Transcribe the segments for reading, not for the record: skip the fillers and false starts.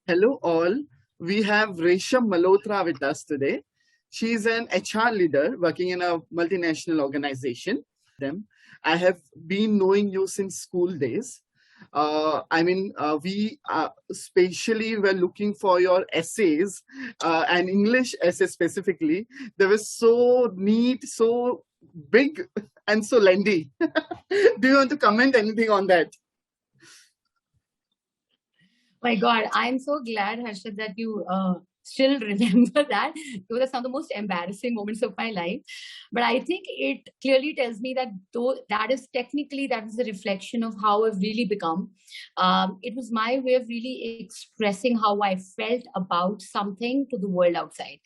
Hello, all. We have Resham Malhotra with us today. She is an HR leader working in a multinational organization. Them, I have been knowing you since school days. We especially were looking for your essays and English essays specifically. They were so neat, so big, and so lengthy. Do you want to comment anything on that? My God, I'm so glad, Harshad, that you still remember that. Those are some of the most embarrassing moments of my life. But I think it clearly tells me that though that is technically that is a reflection of how I've really become. It was my way of really expressing how I felt about something to the world outside.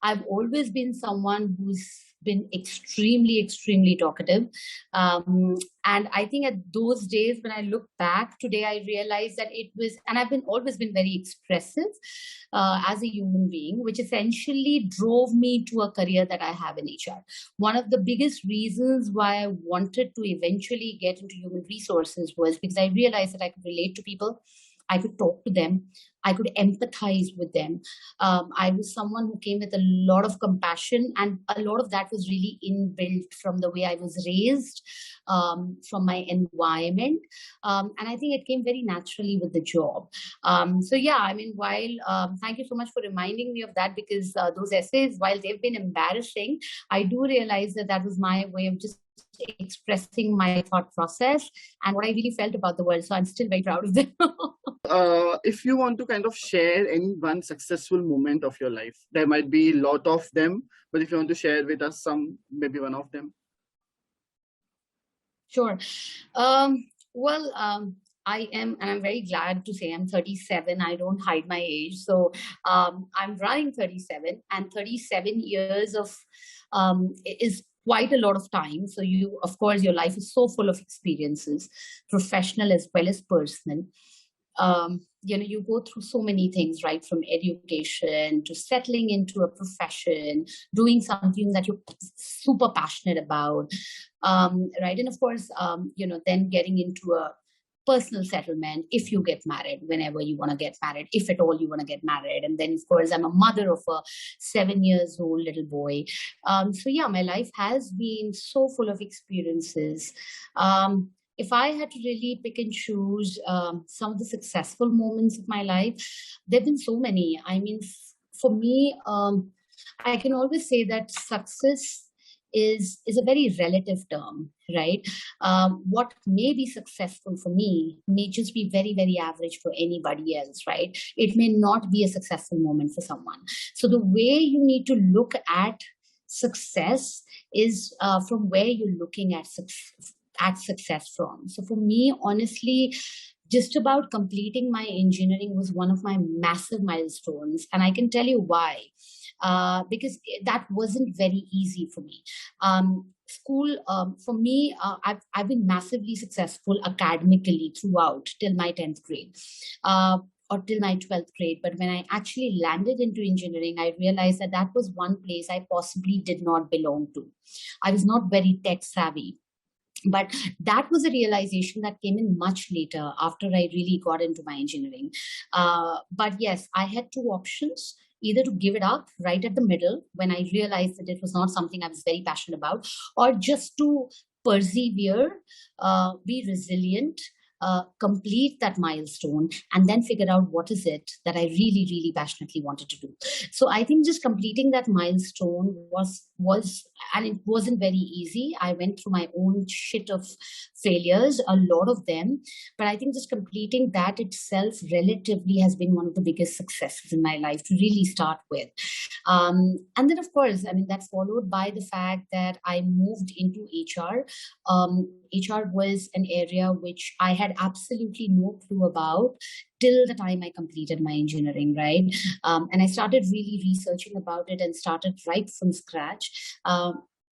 I've always been someone who's been extremely talkative. Um, and I think at those days, when I look back today, I realize that it was, and I've been always been very expressive as a human being, which essentially drove me to a career that I have in HR. One of the biggest reasons why I wanted to eventually get into human resources was because I realized that I could relate to people. I could talk to them. I could empathize with them. I was someone who came with a lot of compassion, and a lot of that was really inbuilt from the way I was raised, from my environment. And I think it came very naturally with the job. So, yeah, I mean, thank you so much for reminding me of that because those essays, while they've been embarrassing, I do realize that that was my way of just expressing my thought process and what I really felt about the world. So I'm still very proud of them. If you want to kind of share any one successful moment of your life, there might be a lot of them, but if you want to share with us some, maybe one of them. Sure. Um, I am, and I'm very glad to say I'm 37. I don't hide my age. So I'm running 37, and 37 years of is quite a lot of time. So you, of course, your life is so full of experiences, professional as well as personal. You go through so many things, right, from education to settling into a profession, doing something that you're super passionate about, right, and of course, then getting into a personal settlement if you get married, whenever you want to get married, if at all you want to get married. And then, of course, I'm a mother of a 7 years old little boy. So yeah, my life has been so full of experiences. If I had to really pick and choose some of the successful moments of my life, there have been so many. I mean, for me, I can always say that success is a very relative term, right? What may be successful for me may just be very average for anybody else, right? It may not be a successful moment for someone. So the way you need to look at success is from where you're looking at success from. So for me, honestly, just about completing my engineering was one of my massive milestones. And I can tell you why. Because that wasn't very easy for me. School, for me, I've been massively successful academically throughout till my 10th grade. Or till my 12th grade. But when I actually landed into engineering, I realized that that was one place I possibly did not belong to. I was not very tech savvy, but that was a realization that came in much later after I really got into my engineering. But yes, I had two options: either to give it up right at the middle when I realized that it was not something I was very passionate about, or just to persevere, be resilient, complete that milestone, and then figure out what is it that I really passionately wanted to do. So I think just completing that milestone was and it wasn't very easy. I went through my own shit of failures, a lot of them, but I think just completing that itself relatively has been one of the biggest successes in my life to really start with. And then, of course, I mean, that's followed by the fact that I moved into HR. HR was an area which I had absolutely no clue about till the time I completed my engineering, right? And I started really researching about it and started right from scratch.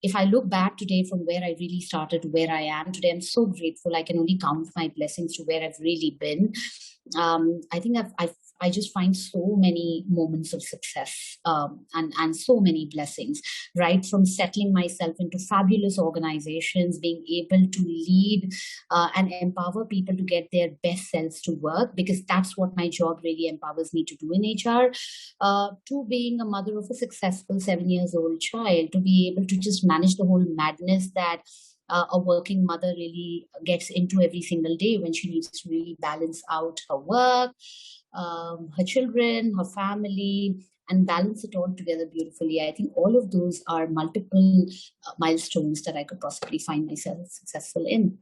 If I look back today from where I really started to where I am today, I'm so grateful. I can only count my blessings to where I've really been. I think I just find so many moments of success, and so many blessings, right from settling myself into fabulous organizations, being able to lead and empower people to get their best selves to work, because that's what my job really empowers me to do in HR, to being a mother of a successful 7 years old child, to be able to just manage the whole madness that a working mother really gets into every single day when she needs to really balance out her work, her children, her family, and balance it all together beautifully. I think all of those are multiple milestones that I could possibly find myself successful in.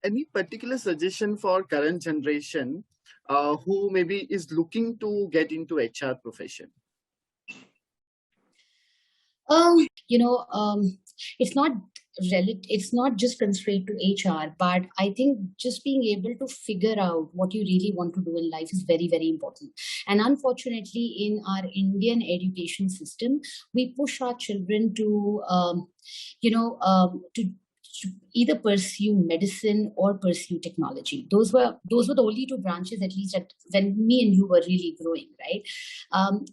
Any particular suggestion for current generation who maybe is looking to get into HR profession? It's not it's not just constrained to HR, but I think just being able to figure out what you really want to do in life is very, very important. And unfortunately, in our Indian education system, we push our children to, to either pursue medicine or pursue technology. Those were the only two branches, at least when me and you were really growing, right?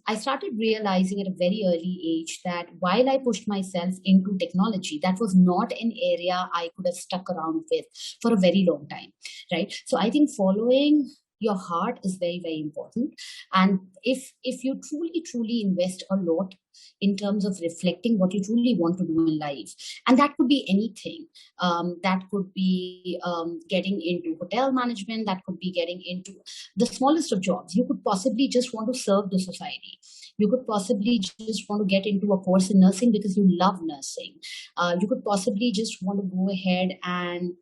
I started realizing at a very early age that while I pushed myself into technology, that was not an area I could have stuck around with for a very long time, right? So I think following your heart is very, very important. And if you truly invest a lot in terms of reflecting what you truly want to do in life, and that could be anything, that could be getting into hotel management, that could be getting into the smallest of jobs. You could possibly just want to serve the society. You could possibly just want to get into a course in nursing because you love nursing. You could possibly just want to go ahead and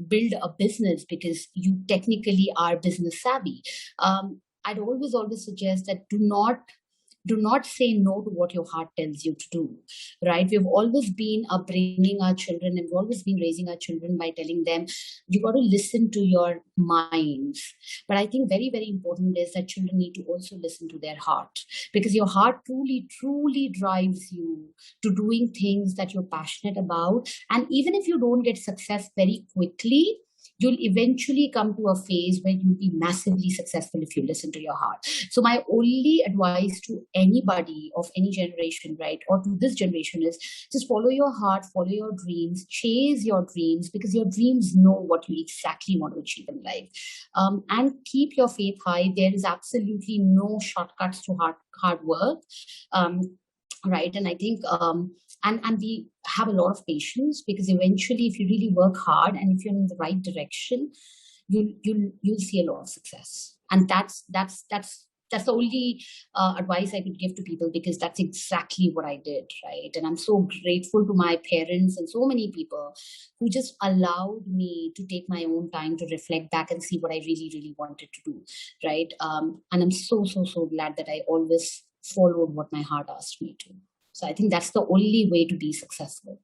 build a business because you technically are business savvy. I'd always suggest that do not say no to what your heart tells you to do, right? We've always been upbringing our children, and we've always been raising our children by telling them, you got to listen to your minds. But I think very, very important is that children need to also listen to their heart, because your heart truly drives you to doing things that you're passionate about. And even if you don't get success very quickly, you'll eventually come to a phase where you'll be massively successful if you listen to your heart. So my only advice to anybody of any generation, right, or to this generation is just follow your heart, follow your dreams, chase your dreams, because your dreams know what you exactly want to achieve in life. And keep your faith high. There is absolutely no shortcuts to hard work. Right. And I think and we have a lot of patience, because eventually if you really work hard and if you're in the right direction, you'll see a lot of success. And that's the only advice I could give to people, because that's exactly what I did, right? And I'm so grateful to my parents and so many people who just allowed me to take my own time to reflect back and see what I really wanted to do, right? And I'm so glad that I always followed what my heart asked me to. So I think that's the only way to be successful.